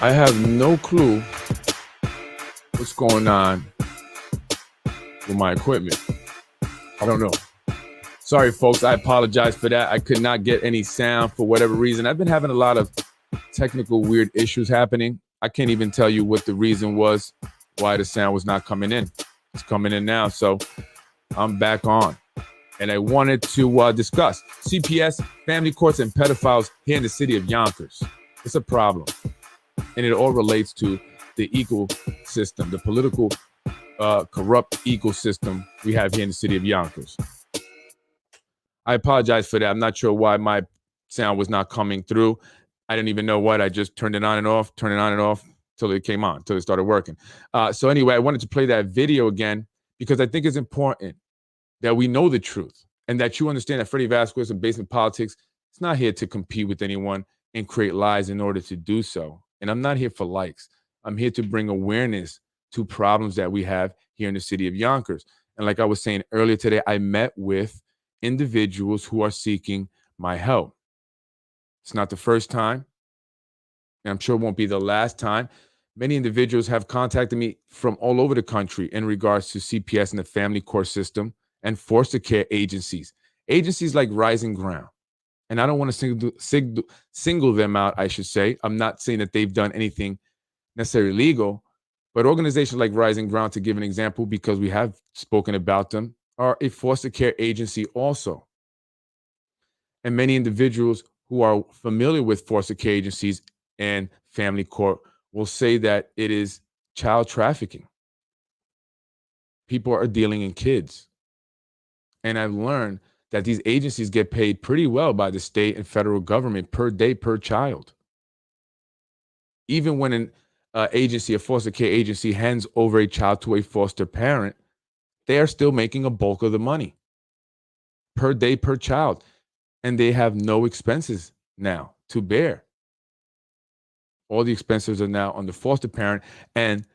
I have no clue what's going on with my equipment. I don't know. Sorry, folks. I apologize for that. I could not get any sound for whatever reason. I've been having a lot of technical weird issues happening. I can't even tell you what the reason was why the sound was not coming in. It's coming in now. So I'm back on. And I wanted to discuss CPS, family courts, and pedophiles here in the city of Yonkers. It's a problem. And it all relates to the ecosystem, the political corrupt ecosystem we have here in the city of Yonkers. I apologize for that. I'm not sure why my sound was not coming through. I didn't even know what. I just turned it on and off till it came on, till it started working. So anyway, I wanted to play that video again because I think it's important that we know the truth and that you understand that Freddie Vasquez and basement politics is not here to compete with anyone and create lies in order to do so. And I'm not here for likes. I'm here to bring awareness to problems that we have here in the city of Yonkers. And like I was saying earlier today, I met with individuals who are seeking my help. It's not the first time, and I'm sure it won't be the last time. Many individuals have contacted me from all over the country in regards to CPS and the family court system and foster care agencies like Rising Ground. And I don't want to single them out, I should say. I'm not saying that they've done anything necessarily legal, but organizations like Rising Ground, to give an example, because we have spoken about them, are a foster care agency also. And many individuals who are familiar with foster care agencies and family court will say that it is child trafficking. People are dealing in kids. And I've learned that these agencies get paid pretty well by the state and federal government per day, per child. Even when an agency, a foster care agency, hands over a child to a foster parent, they are still making a bulk of the money per day, per child. And they have no expenses now to bear. All the expenses are now on the foster parent and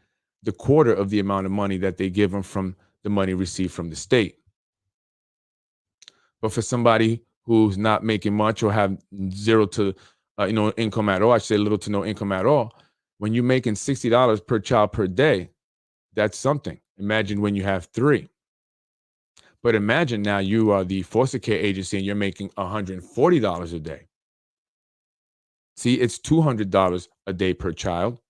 the quarter of the amount of money that they give them from the money received from the state. But for somebody who's not making much or have zero to income at all, I should say little to no income at all, when you're making $60 per child per day, that's something. Imagine when you have 3. But imagine now you are the foster care agency and you're making $140 a day. See, it's $200 a day per child.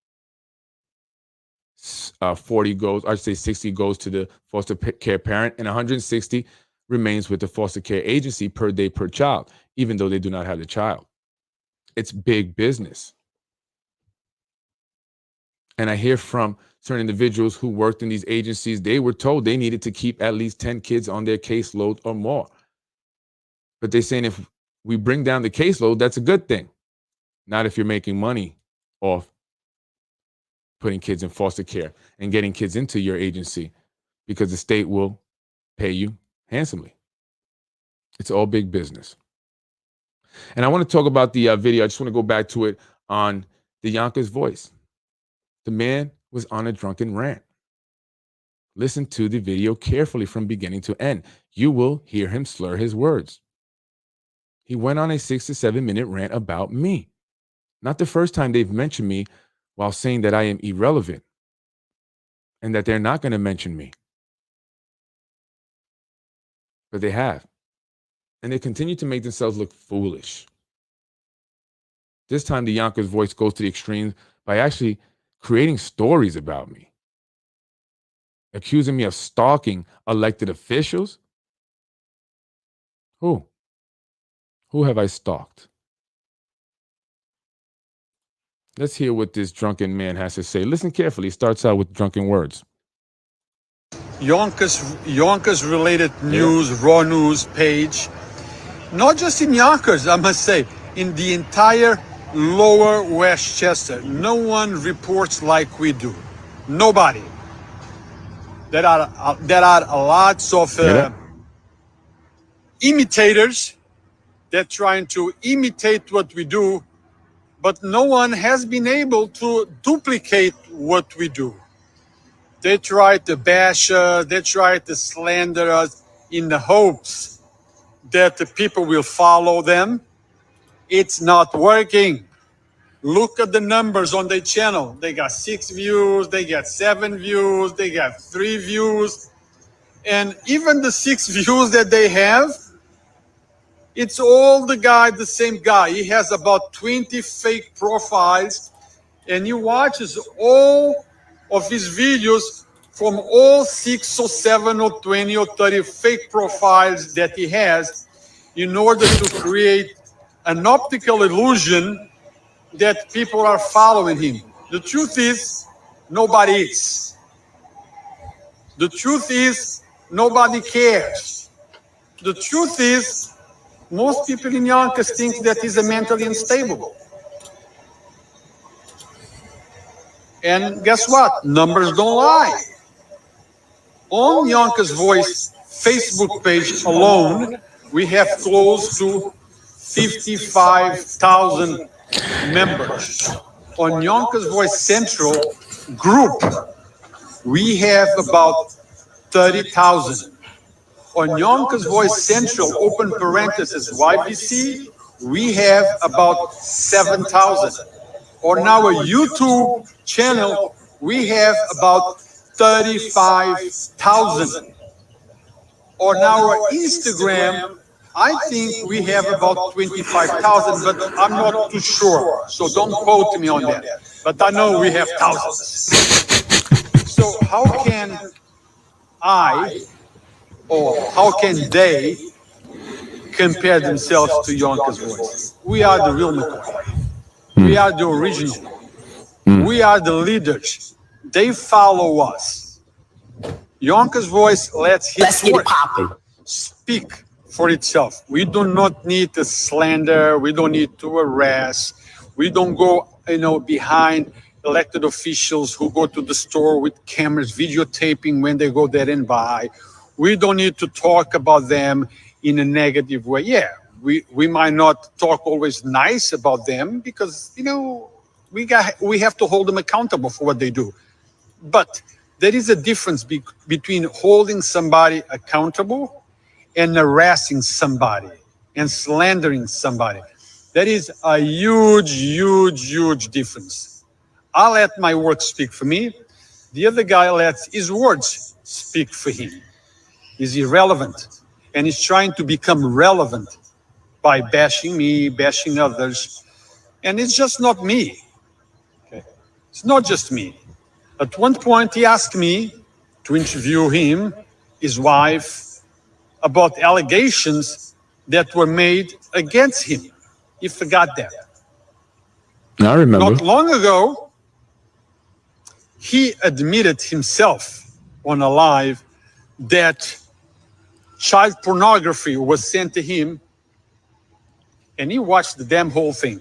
40 goes, I'd say 60 goes to the foster care parent, and 160 remains with the foster care agency per day per child, even though they do not have the child. It's big business. And I hear from certain individuals who worked in these agencies, they were told they needed to keep at least 10 kids on their caseload or more. But they're saying if we bring down the caseload, that's a good thing. Not if you're making money off putting kids in foster care and getting kids into your agency, because the state will pay you handsomely. It's all big business. And I want to talk about the video. I just want to go back to it on the Yonkers Voice. The man was on a drunken rant. Listen to the video carefully from beginning to end. You will hear him slur his words. He went on a 6 to 7 minute rant about me. Not the first time they've mentioned me while saying that I am irrelevant and that they're not going to mention me. But they have. And they continue to make themselves look foolish. This time, the Yonkers Voice goes to the extreme by actually creating stories about me, accusing me of stalking elected officials. Who? Who have I stalked? Let's hear what this drunken man has to say. Listen carefully. He starts out with drunken words. Yonkers related news, raw news page. Not just in Yonkers, I must say, in the entire lower Westchester. No one reports like we do. Nobody. There are lots of imitators. They're trying to imitate what we do, but no one has been able to duplicate what we do. They try to bash us, they try to slander us in the hopes that the people will follow them. It's not working. Look at the numbers on their channel. They got 6 views, they got 7 views, they got 3 views. And even the 6 views that they have, it's all the same guy. He has about 20 fake profiles, and he watches all of his videos from all 6 or 7 or 20 or 30 fake profiles that he has in order to create an optical illusion that people are following him. The truth is, nobody is. The truth is, nobody cares. The truth is, most people in Yonkers think that he's a mentally unstable. And guess what? Numbers don't lie. On Yonkers Voice Facebook page alone, we have close to 55,000 members. On Yonkers Voice Central group, we have about 30,000. On Yonkers Voice Central, open parenthesis, YVC, we have about 7,000. On our YouTube channel, we have about 35,000. On our Instagram, I think we have about 25,000, but I'm not too sure. So don't quote me on that. But I know we have thousands. So how can I, or how can they compare themselves to Yonkers Voice? We are the real McCoy. We are the original. We are the leaders. They follow us. Yonkers Voice lets his voice speak for itself. We do not need to slander. We don't need to harass. We don't go, behind elected officials who go to the store with cameras videotaping when they go there and buy. We don't need to talk about them in a negative way. Yeah, we might not talk always nice about them because, we have to hold them accountable for what they do. But there is a difference between holding somebody accountable and harassing somebody and slandering somebody. That is a huge, huge, huge difference. I let my work speak for me. The other guy lets his words speak for him. He's irrelevant, and he's trying to become relevant by bashing me, bashing others. And it's just not me. Okay. It's not just me. At one point, he asked me to interview him, his wife, about allegations that were made against him. He forgot that. I remember. Not long ago, he admitted himself on a live that child pornography was sent to him, and he watched the damn whole thing.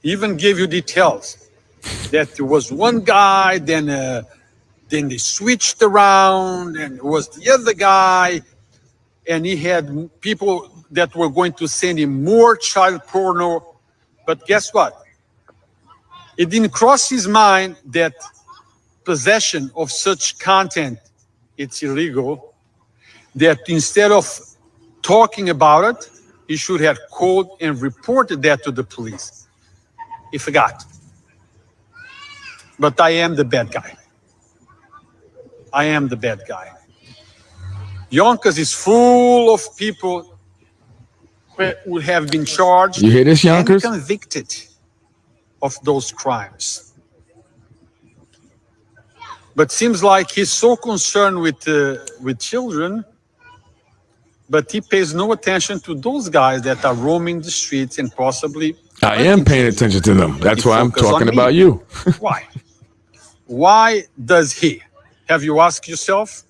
He even gave you details that there was one guy, then they switched around, and it was the other guy, and he had people that were going to send him more child porno. But guess what? It didn't cross his mind that possession of such content, it's illegal, that instead of talking about it, he should have called and reported that to the police. He forgot. But I am the bad guy. I am the bad guy. Yonkers is full of people who have been charged You hear this, Yonkers? and convicted of those crimes. But seems like he's so concerned with children, but he pays no attention to those guys that are roaming the streets and possibly... I am paying attention to them. That's why I'm talking about you. Why? Why does he? Have you asked yourself?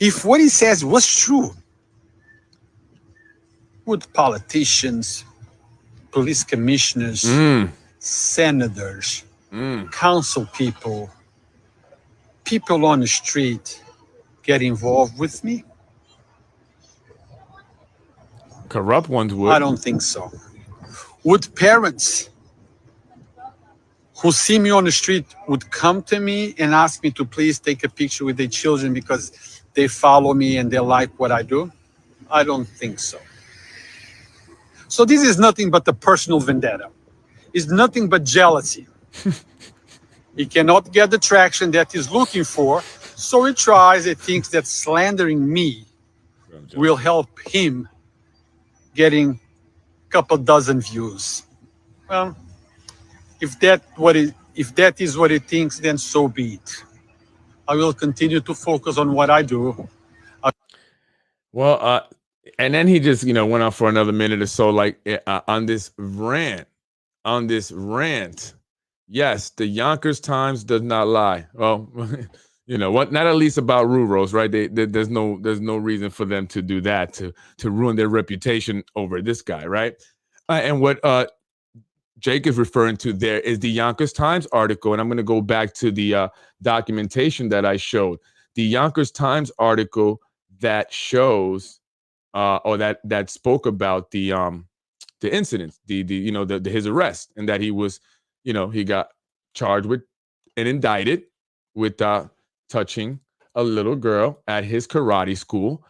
If what he says was true, would politicians, police commissioners, senators, council people, people on the street get involved with me? Corrupt ones would. I don't think so. Would parents who see me on the street would come to me and ask me to please take a picture with their children because they follow me and they like what I do? I don't think so. So this is nothing but a personal vendetta. is nothing but jealousy. He cannot get the traction that he's looking for, so he tries, he thinks that slandering me will help him getting a couple dozen views. Well, if that is what he thinks, then so be it. I will continue to focus on what I do. Well, and then he just, went on for another minute or so, like on this rant. Yes, the Yonkers Times does not lie. Well, what? Not at least about Ruros, right? There's no reason for them to do that to ruin their reputation over this guy, right? And what Jake is referring to there is the Yonkers Times article, and I'm going to go back to the documentation that I showed. The Yonkers Times article that shows or that spoke about the incidents, the his arrest, and that he was, he got charged with and indicted with touching a little girl at his karate school.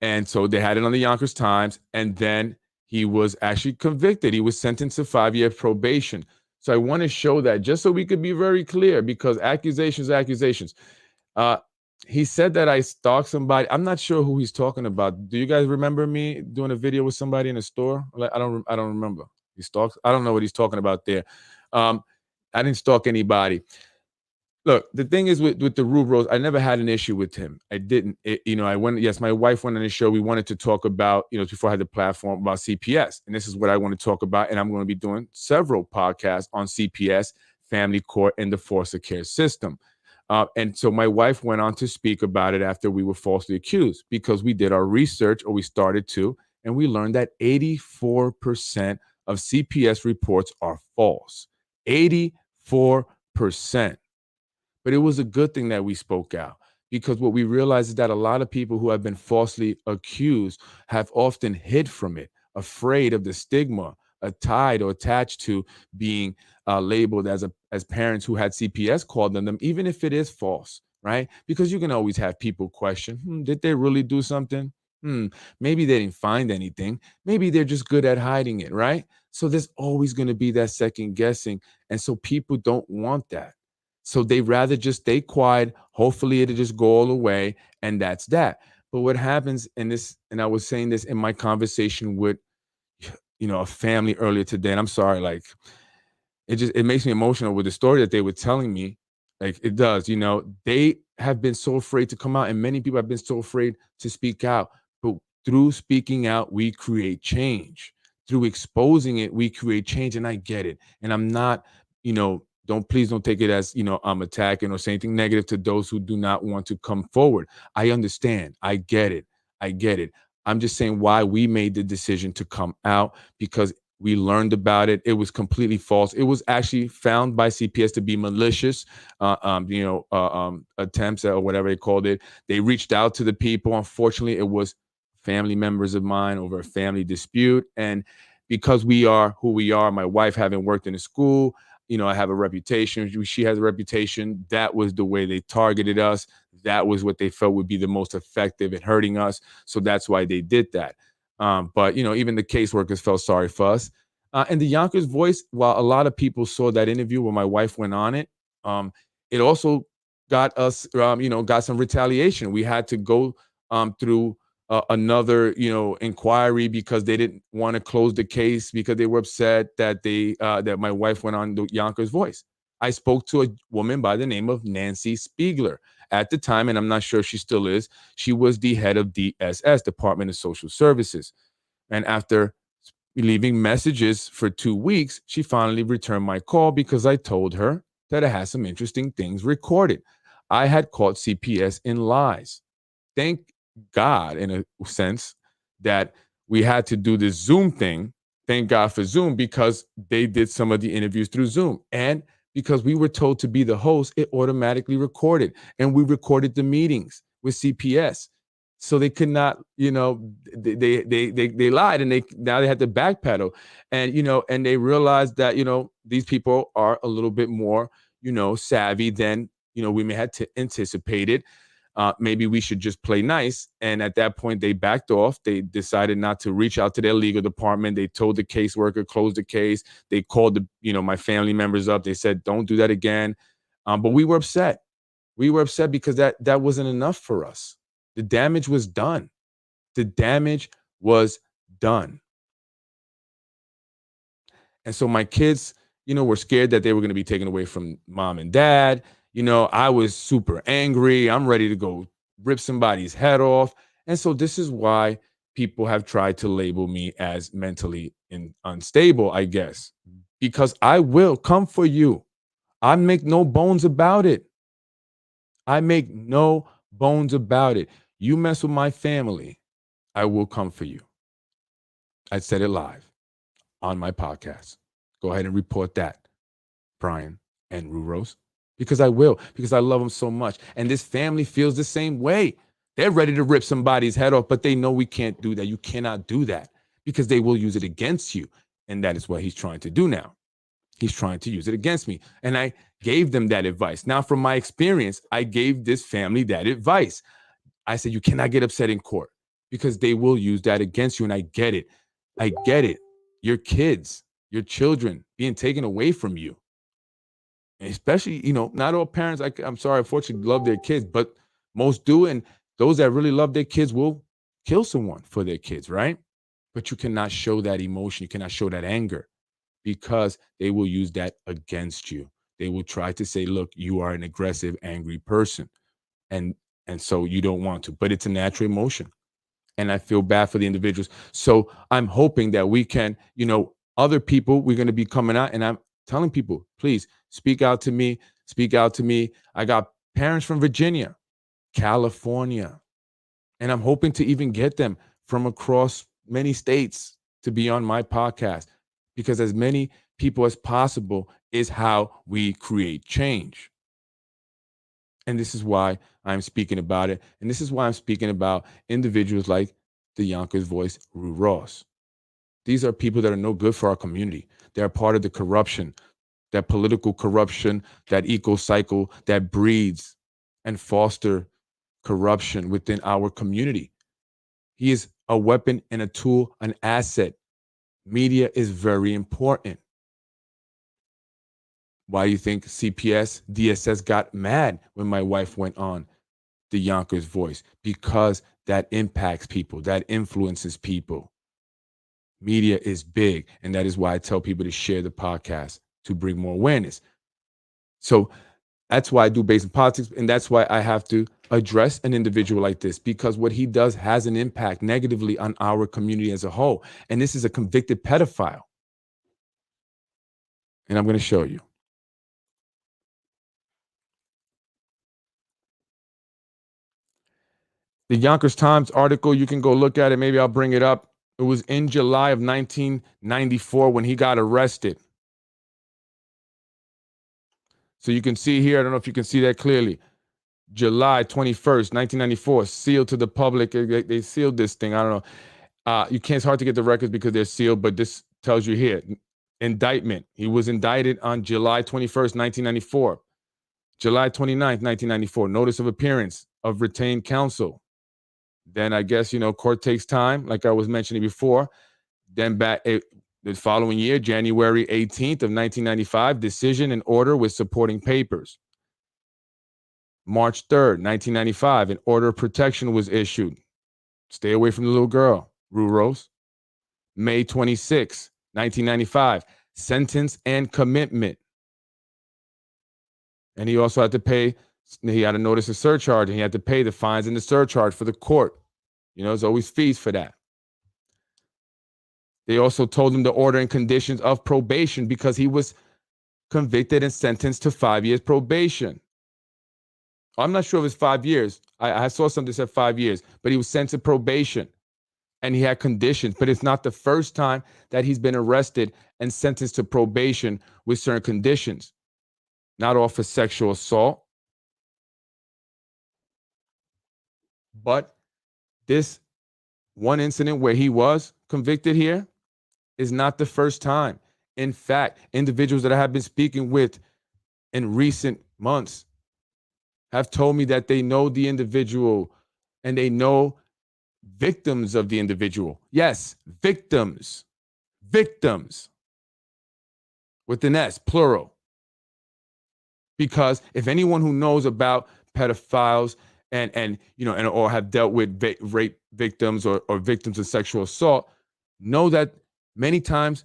And so they had it on the Yonkers Times, and then he was actually convicted. He was sentenced to 5-year probation. So I want to show that just so we could be very clear, because accusations. He said that I stalked somebody. I'm not sure who he's talking about. Do you guys remember me doing a video with somebody in a store? I don't remember. He stalks. I don't know what he's talking about there. I didn't stalk anybody. Look, the thing is with the Rubros, I never had an issue with him. I didn't. I went. Yes, my wife went on the show. We wanted to talk about, before I had the platform, about CPS, and this is what I want to talk about. And I'm going to be doing several podcasts on CPS, family court, and the foster care system. And so my wife went on to speak about it after we were falsely accused, because we did our research, or we started to, and we learned that 84% of CPS reports are false. 84%. But it was a good thing that we spoke out, because what we realized is that a lot of people who have been falsely accused have often hid from it, afraid of the stigma tied or attached to being labeled as parents who had CPS called on them, even if it is false, right? Because you can always have people question, did they really do something? Maybe they didn't find anything. Maybe they're just good at hiding it, right? So there's always going to be that second guessing. And so people don't want that. So they rather just stay quiet. Hopefully it'll just go all away, and that's that. But what happens in this, and I was saying this in my conversation with, a family earlier today, and I'm sorry, like, it makes me emotional with the story that they were telling me. Like, it does, they have been so afraid to come out, and many people have been so afraid to speak out. But through speaking out, we create change. Through exposing it, we create change. And I get it. And I'm not, please don't take it as, I'm attacking or saying anything negative to those who do not want to come forward. I understand. I get it. I'm just saying why we made the decision to come out, because we learned about it. It was completely false. It was actually found by CPS to be malicious, attempts or whatever they called it. They reached out to the people. Unfortunately, it was family members of mine over a family dispute. And because we are who we are, my wife having worked in a school, I have a reputation. She has a reputation. That was the way they targeted us. That was what they felt would be the most effective at hurting us. So that's why they did that. But, even the caseworkers felt sorry for us. And the Yonkers Voice, while a lot of people saw that interview where my wife went on it, it also got us, got some retaliation. We had to go through another, inquiry, because they didn't want to close the case, because they were upset that that my wife went on the Yonkers Voice. I spoke to a woman by the name of Nancy Spiegler at the time, and I'm not sure if she still is. She was the head of DSS, Department of Social Services. And after leaving messages for 2 weeks, she finally returned my call, because I told her that I had some interesting things recorded. I had caught CPS in lies. Thank God, in a sense, that we had to do this Zoom thing. Thank God for Zoom, because they did some of the interviews through Zoom. And because we were told to be the host, it automatically recorded. And we recorded the meetings with CPS. So they could not, they lied, and now they had to backpedal. And, and they realized that, these people are a little bit more, savvy than, we may have anticipated. maybe we should just play nice. And at that point, they backed off. They decided not to reach out to their legal department. They told the caseworker, close the case. They called my family members up. They said, don't do that again. But we were upset. We were upset because that wasn't enough for us. The damage was done. The damage was done. And so my kids, were scared that they were going to be taken away from mom and dad. I was super angry. I'm ready to go rip somebody's head off. And so this is why people have tried to label me as mentally unstable, I guess, because I will come for you. I make no bones about it. I make no bones about it. You mess with my family, I will come for you. I said it live on my podcast. Go ahead and report that, Brian and Ruros, because I will, because I love them so much. And this family feels the same way. They're ready to rip somebody's head off, but they know we can't do that. You cannot do that because they will use it against you. And that is what he's trying to do now. He's trying to use it against me. And I gave them that advice. Now, from my experience, I gave this family that advice. I said, you cannot get upset in court because they will use that against you. And I get it. I get it. Your kids, your children being taken away from you. And especially, not all parents, I'm sorry, unfortunately, love their kids, but most do. And those that really love their kids will kill someone for their kids, right? But you cannot show that emotion. You cannot show that anger because they will use that against you. They will try to say, look, you are an aggressive, angry person. And so you don't want to, but it's a natural emotion. And I feel bad for the individuals. So I'm hoping that we can, other people, we're going to be coming out, and I'm telling people, please speak out to me, speak out to me. I got parents from Virginia, California, and I'm hoping to even get them from across many states to be on my podcast, because as many people as possible is how we create change. And this is why I'm speaking about it. And this is why I'm speaking about individuals like the Yonkers voice, Rue Ross. These are people that are no good for our community. They're part of the corruption, that political corruption, that eco cycle that breeds and foster corruption within our community. He is a weapon and a tool, an asset. Media is very important. Why do you think CPS, DSS got mad when my wife went on the Yonkers voice? Because that impacts people, that influences people. Media is big, and that is why I tell people to share the podcast to bring more awareness. So that's why I do Based in Politics, and that's why I have to address an individual like this, because what he does has an impact negatively on our community as a whole. And this is a convicted pedophile. And I'm going to show you. The Yonkers Times article, you can go look at it. Maybe I'll bring it up. It was in July of 1994 when he got arrested. So you can see here, I don't know if you can see that clearly. July 21st, 1994, sealed to the public. They sealed this thing. I don't know. It's hard to get the records because they're sealed, but this tells you here. Indictment. He was indicted on July 21st, 1994. July 29th, 1994. Notice of appearance of retained counsel. Then I guess, court takes time, like I was mentioning before. Then the following year, January 18th of 1995, decision and order with supporting papers. March 3rd, 1995, an order of protection was issued. Stay away from the little girl, Rue Rose. May 26, 1995, sentence and commitment. And he also had to pay, he had a notice of surcharge, and he had to pay the fines and the surcharge for the court. There's always fees for that. They also told him the order and conditions of probation because he was convicted and sentenced to 5 years probation. I'm not sure if it's 5 years. I saw something that said 5 years, but he was sentenced to probation and he had conditions. But it's not the first time that he's been arrested and sentenced to probation with certain conditions. Not all for sexual assault. But this one incident where he was convicted here is not the first time. In fact, individuals that I have been speaking with in recent months have told me that they know the individual and they know victims of the individual. Yes, victims. Victims. With an S, plural. Because if anyone who knows about pedophiles and or have dealt with rape victims or victims of sexual assault, know that many times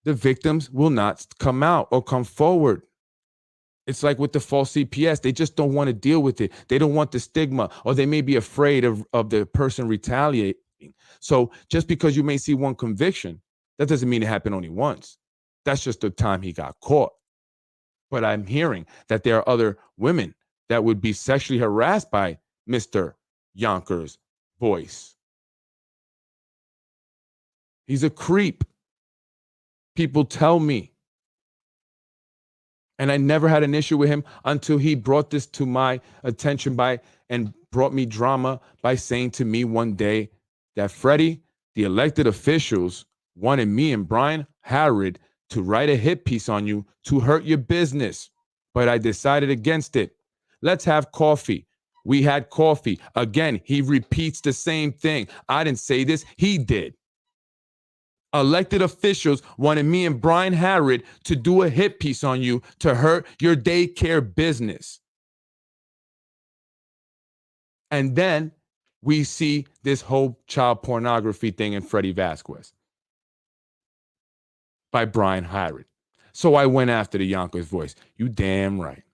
the victims will not come out or come forward. It's like with the false CPS. They just don't want to deal with it. They don't want the stigma, or they may be afraid of the person retaliating. So just because you may see one conviction, that doesn't mean it happened only once. That's just the time he got caught. But I'm hearing that there are other women that would be sexually harassed by Mr. Yonkers' voice. He's a creep. People tell me. And I never had an issue with him until he brought this to my attention and brought me drama by saying to me one day that, Freddie, the elected officials wanted me and Brian Harrod to write a hit piece on you to hurt your business. But I decided against it. Let's have coffee. We had coffee. Again, he repeats the same thing. I didn't say this. He did. Elected officials wanted me and Brian Harrod to do a hit piece on you to hurt your daycare business. And then we see this whole child pornography thing in Freddie Vasquez by Brian Harrod. So I went after the Yonkers voice. You damn right.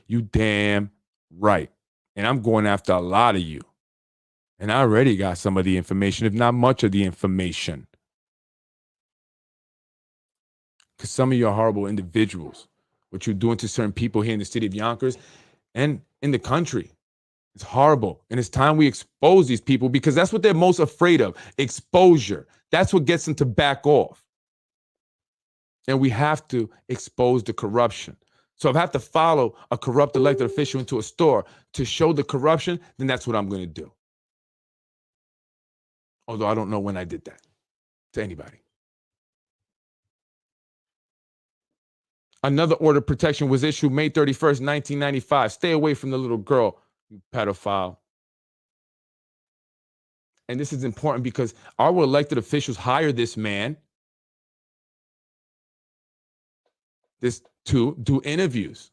You damn right. And I'm going after a lot of you. And I already got some of the information, if not much of the information. Because some of you are horrible individuals. What you're doing to certain people here in the city of Yonkers and in the country. It's horrible. And it's time we expose these people, because that's what they're most afraid of. Exposure. That's what gets them to back off. And we have to expose the corruption. So if I have to follow a corrupt elected official into a store to show the corruption, then that's what I'm going to do. Although I don't know when I did that to anybody. Another order of protection was issued May 31st, 1995. Stay away from the little girl, you pedophile. And this is important because our elected officials hire this man to do interviews.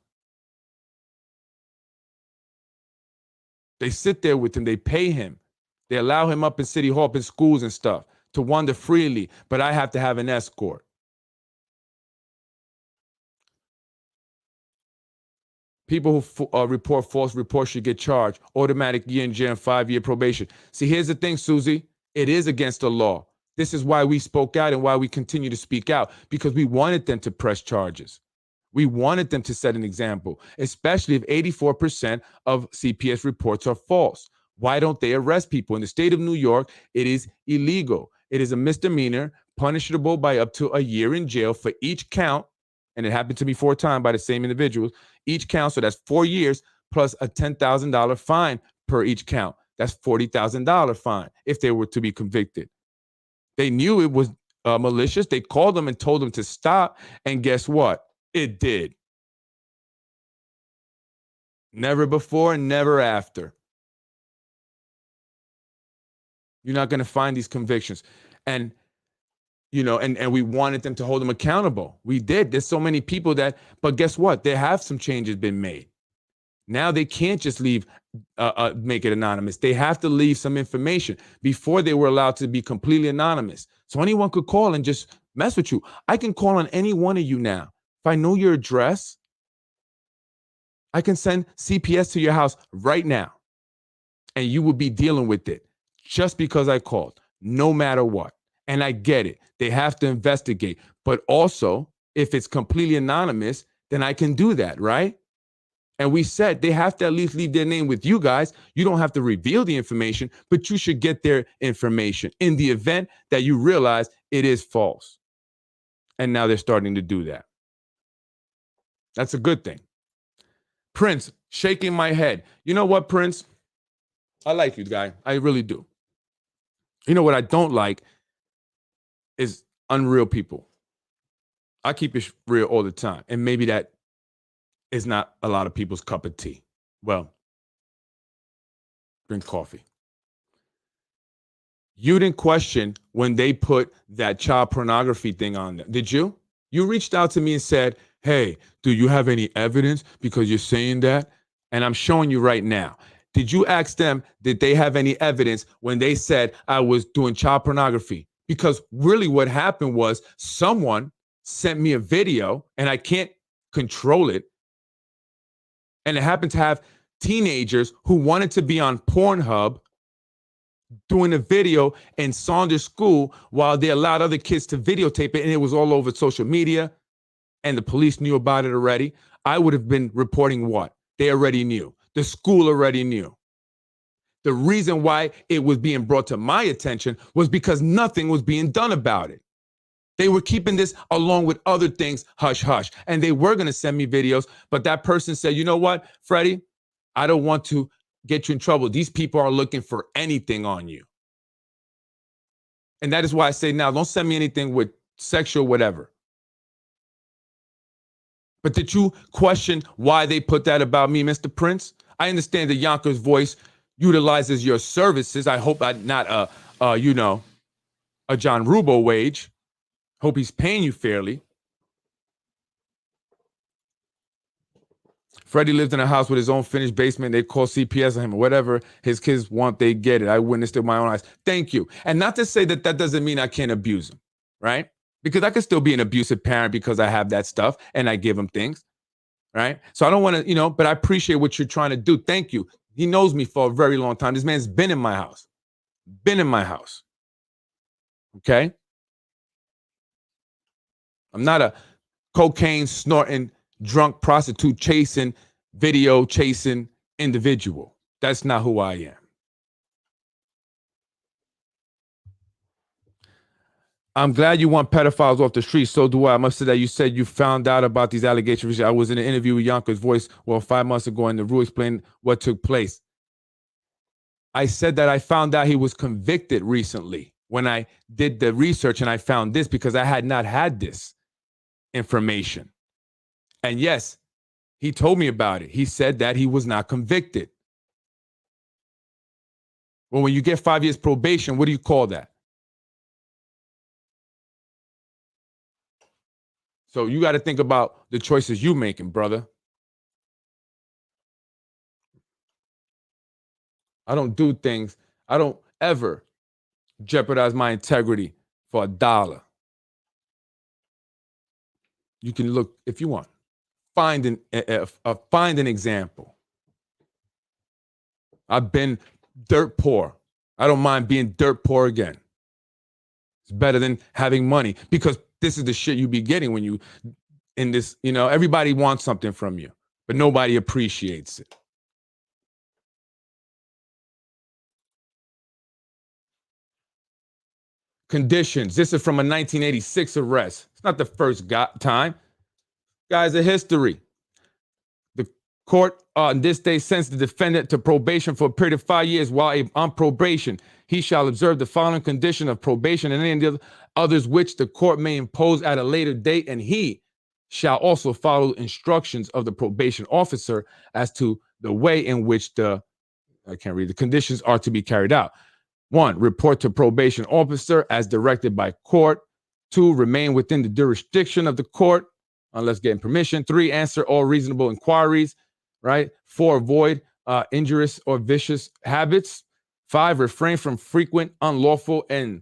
They sit there with him. They pay him. They allow him up in City Hall, up in schools and stuff, to wander freely. But I have to have an escort. People who report false reports should get charged. Automatic year in jail and 5-year probation. See, here's the thing, Susie. It is against the law. This is why we spoke out and why we continue to speak out, because we wanted them to press charges. We wanted them to set an example, especially if 84% of CPS reports are false. Why don't they arrest people? In the state of New York, it is illegal. It is a misdemeanor, punishable by up to a year in jail for each count. And it happened to me 4 times by the same individuals. Each count, so that's 4 years plus a $10,000 fine per each count. That's $40,000 fine if they were to be convicted. They knew it was malicious. They called them and told them to stop. And guess what? It did. Never before, never after. You're not going to find these convictions. And and we wanted them to hold them accountable. We did. There's so many people but guess what? There have some changes been made. Now they can't just make it anonymous. They have to leave some information. Before they were allowed to be completely anonymous. So anyone could call and just mess with you. I can call on any one of you now. If I know your address, I can send CPS to your house right now. And you will be dealing with it just because I called, no matter what. And I get it. They have to investigate. But also, if it's completely anonymous, then I can do that, right? And we said they have to at least leave their name with you guys. You don't have to reveal the information, but you should get their information in the event that you realize it is false. And now they're starting to do that. That's a good thing. Prince, shaking my head. You know what, Prince? I like you, guy. I really do. You know what I don't like is unreal people. I keep it real all the time. And maybe that is not a lot of people's cup of tea. Well, drink coffee. You didn't question when they put that child pornography thing on there, did you? You reached out to me and said, hey, do you have any evidence because you're saying that? And I'm showing you right now. Did you ask them, did they have any evidence when they said I was doing child pornography? Because really what happened was someone sent me a video and I can't control it. And it happened to have teenagers who wanted to be on Pornhub doing a video in Saunders School while they allowed other kids to videotape it, and it was all over social media, and the police knew about it already. I would have been reporting what? They already knew. The school already knew. The reason why it was being brought to my attention was because nothing was being done about it. They were keeping this along with other things hush hush, and they were going to send me videos, but that person said, you know what, Freddie, I don't want to get you in trouble. These people are looking for anything on you. And that is why I say now, don't send me anything with sexual whatever. But did you question why they put that about me, Mr. Prince? I understand the Yonkers Voice utilizes your services. I hope I'm not a John Rubo wage. Hope he's paying you fairly. Freddie lived in a house with his own finished basement. They call CPS on him or whatever his kids want, they get it. I witnessed it with my own eyes. Thank you. And not to say that that doesn't mean I can't abuse him, right? Because I could still be an abusive parent because I have that stuff and I give him things, right? So I don't want to, but I appreciate what you're trying to do. Thank you. He knows me for a very long time. This man's been in my house. Okay? I'm not a cocaine snorting, drunk prostitute chasing, video chasing individual. That's not who I am. I'm glad you want pedophiles off the street. So do I. I must say that you said you found out about these allegations. I was in an interview with Yonkers Voice 5 months ago, and the Rue explained what took place. I said that I found out he was convicted recently when I did the research, and I found this because I had not had this information. And yes, he told me about it. He said that he was not convicted. Well, when you get 5 years probation, what do you call that? So you got to think about the choices you're making, brother. I don't do things. I don't ever jeopardize my integrity for $1. You can look if you want. Find an example. I've been dirt poor. I don't mind being dirt poor again. It's better than having money because this is the shit you be getting when you in this, everybody wants something from you, but nobody appreciates it. Conditions. This is from a 1986 arrest. It's not the first time. Guys, a history. The court on this day sentenced the defendant to probation for a period of 5 years while on probation. He shall observe the following condition of probation and any others which the court may impose at a later date, and he shall also follow instructions of the probation officer as to the way in which the conditions are to be carried out. 1, report to probation officer as directed by court. 2, remain within the jurisdiction of the court unless getting permission. 3, answer all reasonable inquiries, right? 4, avoid injurious or vicious habits. 5, refrain from frequent, unlawful, and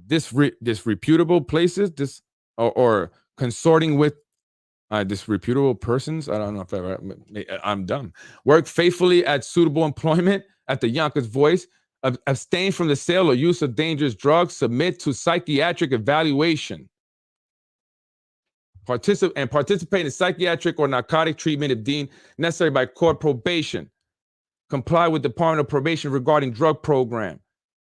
disreputable places, or consorting with disreputable persons. I don't know if I'm dumb. Work faithfully at suitable employment at the Yonkers Voice. Abstain from the sale or use of dangerous drugs. Submit to psychiatric evaluation. Participate in psychiatric or narcotic treatment if deemed necessary by court. Probation. Comply with Department of Probation regarding drug program.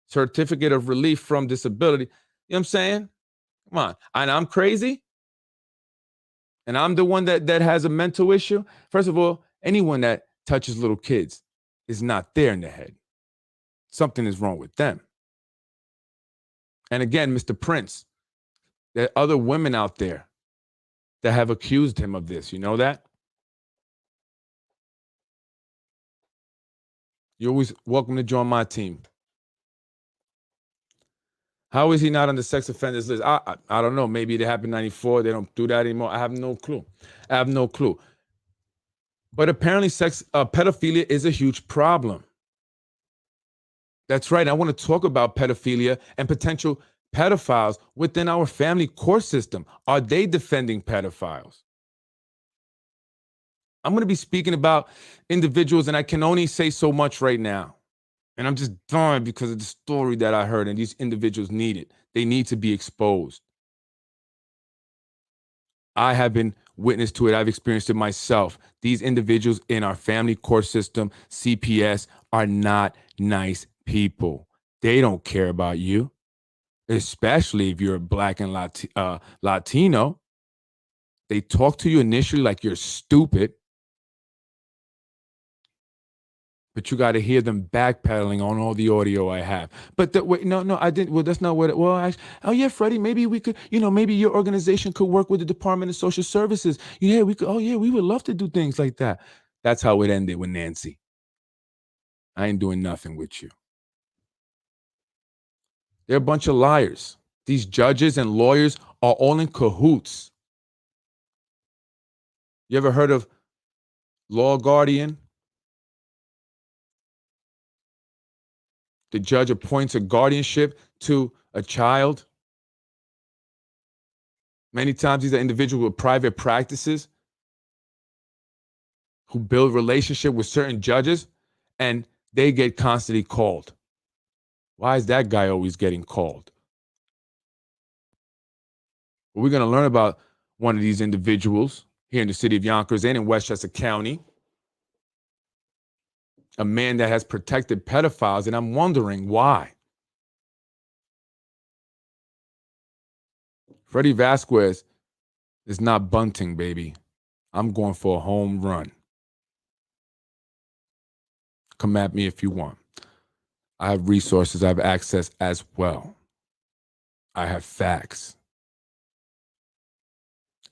Certificate of relief from disability. You know what I'm saying? Come on. And I'm crazy? And I'm the one that has a mental issue? First of all, anyone that touches little kids is not there in the head. Something is wrong with them. And again, Mr. Prince, there are other women out there that have accused him of this. You know that? You're always welcome to join my team. How is he not on the sex offenders list? I don't know. Maybe it happened in 94. They don't do that anymore. I have no clue. But apparently pedophilia is a huge problem. That's right. I want to talk about pedophilia and potential pedophiles within our family court system. Are they defending pedophiles? I'm going to be speaking about individuals, and I can only say so much right now. And I'm just dying because of the story that I heard, and these individuals need it. They need to be exposed. I have been witness to it. I've experienced it myself. These individuals in our family court system, CPS, are not nice people. They don't care about you, especially if you're Black and Latino. They talk to you initially like you're stupid, but you got to hear them backpedaling on all the audio I have. But wait, no, I didn't. Well, that's not what it was. Oh yeah, Freddie, maybe we could, maybe your organization could work with the Department of Social Services. Yeah, we could. Oh yeah, we would love to do things like that. That's how it ended with Nancy. I ain't doing nothing with you. They're a bunch of liars. These judges and lawyers are all in cahoots. You ever heard of Law Guardian? The judge appoints a guardianship to a child. Many times these are individuals with private practices who build relationship with certain judges, and they get constantly called. Why is that guy always getting called? Well, we're going to learn about one of these individuals here in the city of Yonkers and in Westchester County, a man that has protected pedophiles, and I'm wondering why. Freddie Vasquez is not bunting, baby. I'm going for a home run. Come at me if you want. I have resources. I have access as well. I have facts.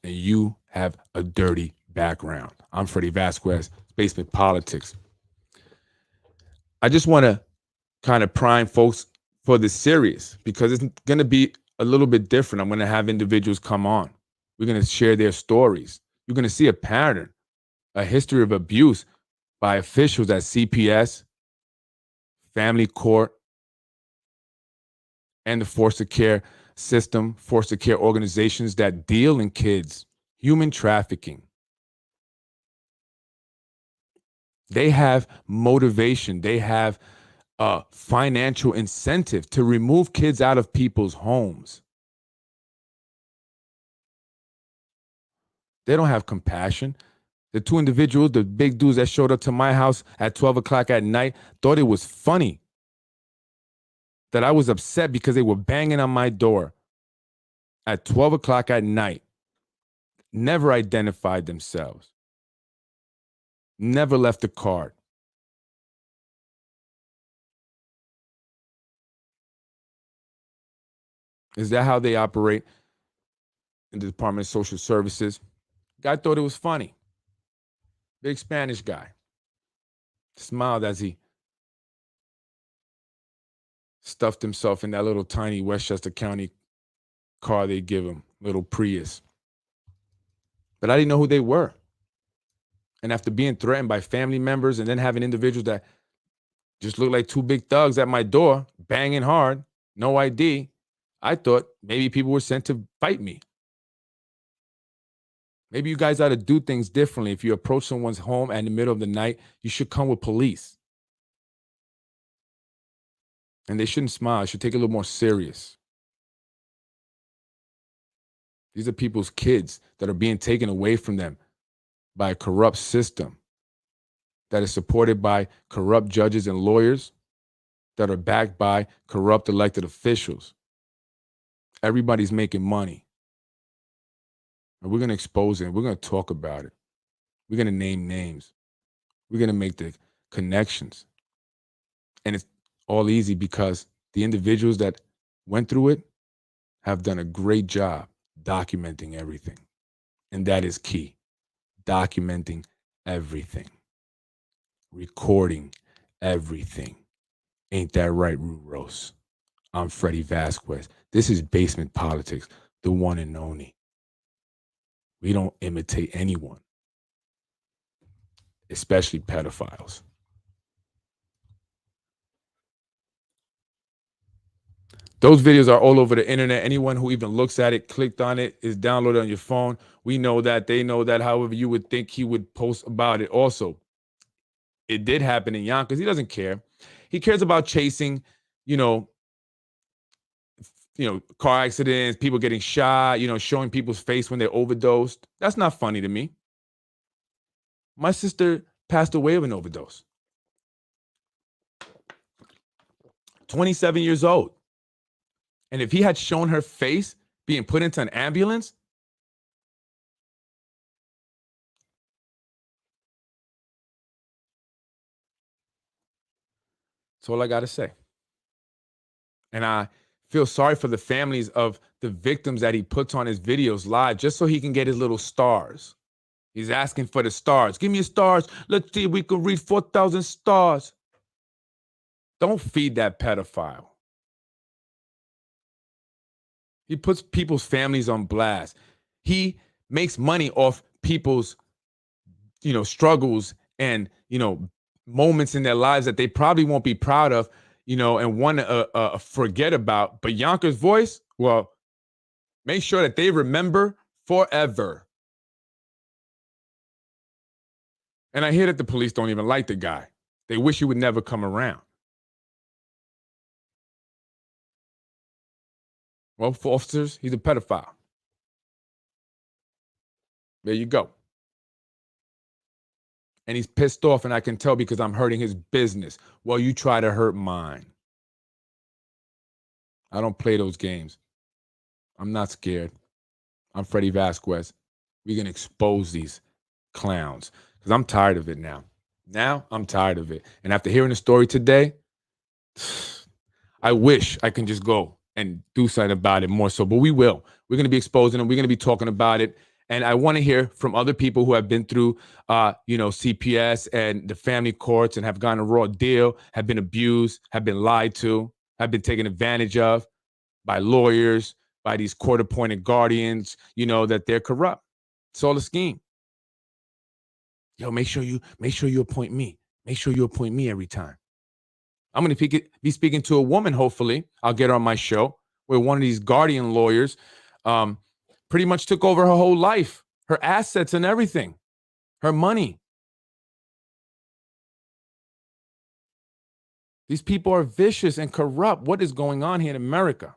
And you have a dirty background. I'm Freddie Vasquez, Basement Politics. I just want to kind of prime folks for this series because it's going to be a little bit different. I'm going to have individuals come on. We're going to share their stories. You're going to see a pattern, a history of abuse by officials at CPS, family court, and the foster care system, foster care organizations that deal in kids, human trafficking. They have motivation. They have a financial incentive to remove kids out of people's homes. They don't have compassion. The two individuals, the big dudes that showed up to my house at 12 o'clock at night, thought it was funny that I was upset because they were banging on my door at 12 o'clock at night. Never identified themselves. Never left a card. Is that how they operate in the Department of Social Services? Guy thought it was funny. Big Spanish guy. Smiled as he stuffed himself in that little tiny Westchester County car they give him, little Prius. But I didn't know who they were. And after being threatened by family members and then having individuals that just looked like two big thugs at my door, banging hard, no ID, I thought maybe people were sent to fight me. Maybe you guys ought to do things differently. If you approach someone's home in the middle of the night, you should come with police. And they shouldn't smile. It should take it a little more serious. These are people's kids that are being taken away from them by a corrupt system that is supported by corrupt judges and lawyers that are backed by corrupt elected officials. Everybody's making money. And we're going to expose it. We're going to talk about it. We're going to name names. We're going to make the connections. And it's all easy because the individuals that went through it have done a great job documenting everything. And that is key. Documenting everything. Recording everything. Ain't that right, Ruros? I'm Freddie Vasquez. This is Basement Politics, the one and only. We don't imitate anyone, especially pedophiles. Those videos are all over the internet. Anyone who even looks at it, clicked on it, is downloaded on your phone. We know that. They know that. However, you would think he would post about it also. It did happen in Yonkers. He doesn't care. He cares about chasing, car accidents, people getting shot, showing people's face when they're overdosed. That's not funny to me. My sister passed away of an overdose. 27 years old. And if he had shown her face being put into an ambulance, that's all I got to say. And I feel sorry for the families of the victims that he puts on his videos live just so he can get his little stars. He's asking for the stars. Give me stars. Let's see if we can reach 4,000 stars. Don't feed that pedophile. He puts people's families on blast. He makes money off people's, struggles and, moments in their lives that they probably won't be proud of, and want to forget about. But Yonkers' voice, well, make sure that they remember forever. And I hear that the police don't even like the guy. They wish he would never come around. Well, for officers, he's a pedophile. There you go. And he's pissed off, and I can tell because I'm hurting his business. Well, you try to hurt mine. I don't play those games. I'm not scared. I'm Freddie Vasquez. We're going to expose these clowns because I'm tired of it now. Now I'm tired of it. And after hearing the story today, I wish I can just go and do something about it more so, but we will. We're going to be exposing them. We're going to be talking about it. And I want to hear from other people who have been through, CPS and the family courts and have gotten a raw deal, have been abused, have been lied to, have been taken advantage of by lawyers, by these court-appointed guardians, that they're corrupt. It's all a scheme. Yo, make sure you appoint me. Make sure you appoint me every time. I'm going to be speaking to a woman, hopefully. I'll get her on my show, where one of these guardian lawyers pretty much took over her whole life, her assets and everything, her money. These people are vicious and corrupt. What is going on here in America?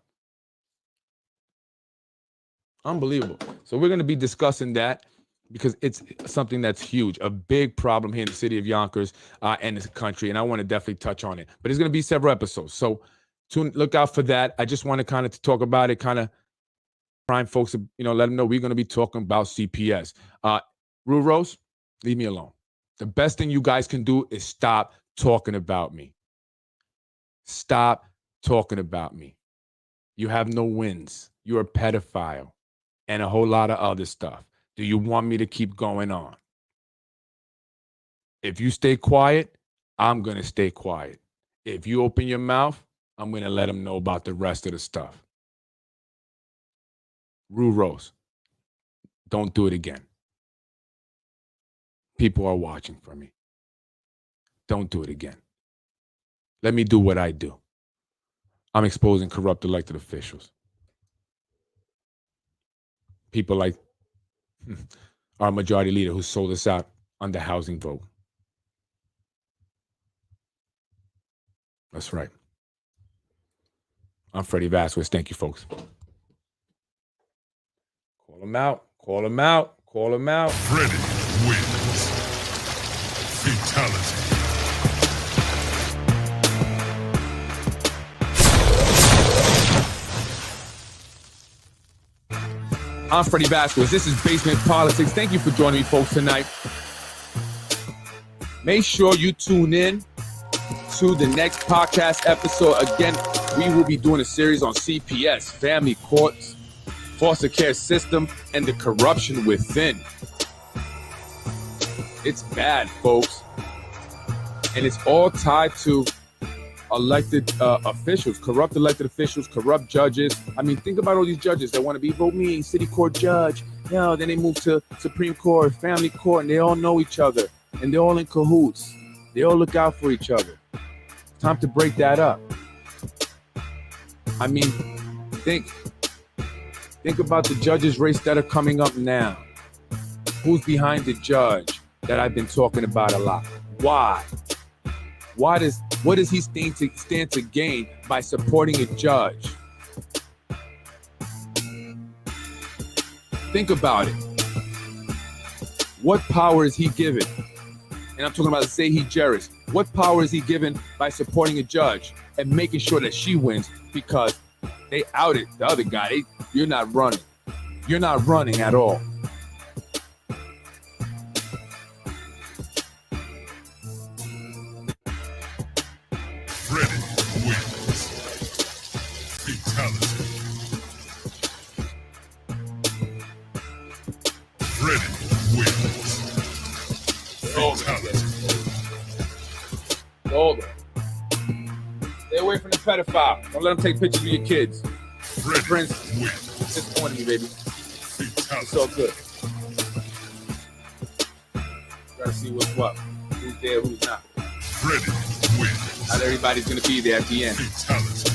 Unbelievable. So we're going to be discussing that because it's something that's huge, a big problem here in the city of Yonkers and the country. And I want to definitely touch on it. But it's going to be several episodes. So look out for that. I just want to kind of talk about it, kind of prime folks, let them know we're going to be talking about CPS. Ruros, leave me alone. The best thing you guys can do is stop talking about me. Stop talking about me. You have no wins. You're a pedophile and a whole lot of other stuff. Do you want me to keep going on? If you stay quiet, I'm going to stay quiet. If you open your mouth, I'm going to let them know about the rest of the stuff. Ruros, don't do it again. People are watching for me. Don't do it again. Let me do what I do. I'm exposing corrupt elected officials. People like our majority leader who sold us out on the housing vote. That's right. I'm Freddie Vasquez. Thank you, folks. Call him out. Call him out. Call him out. Freddie wins. Fatality. I'm Freddie Vasquez. This is Basement Politics. Thank you for joining me, folks, tonight. Make sure you tune in to the next podcast episode. Again, we will be doing a series on CPS, family courts, foster care system, and the corruption within. It's bad, folks. And it's all tied to elected officials, corrupt elected officials, corrupt judges. I mean, think about all these judges that want to be vote me, city court judge. You know, then they move to Supreme Court, family court, and they all know each other. And they're all in cahoots. They all look out for each other. Time to break that up. I mean, think about the judges race that are coming up now. Who's behind the judge that I've been talking about a lot? Why? What does he stand to gain by supporting a judge? Think about it. What power is he given? And I'm talking about Zahi Jerris. What power is he given by supporting a judge and making sure that she wins because they outed the other guy? You're not running. You're not running at all. Reddit wins. Fatality. Reddit wins. Fatality. Hold on. Stay away from the pedophile. Don't let them take pictures of your kids. Reddit Prince, wins. disappointed me, baby. Fatality. It's all good. Gotta see what's what. Who's there, who's not. Reddit wins. Not everybody's gonna be there at the end. Fatality.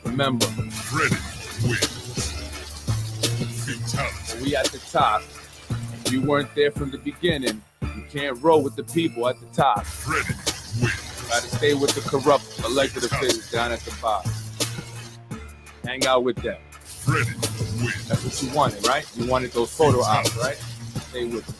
Remember, Reddit wins. Fatality. when we at the top, if you weren't there from the beginning, you can't roll with the people at the top. Reddit wins. Gotta stay with the corrupt elected officials down at the bottom. Hang out with them. Reddit wins. That's what you wanted, right? You wanted those photo ops, right? Stay with them.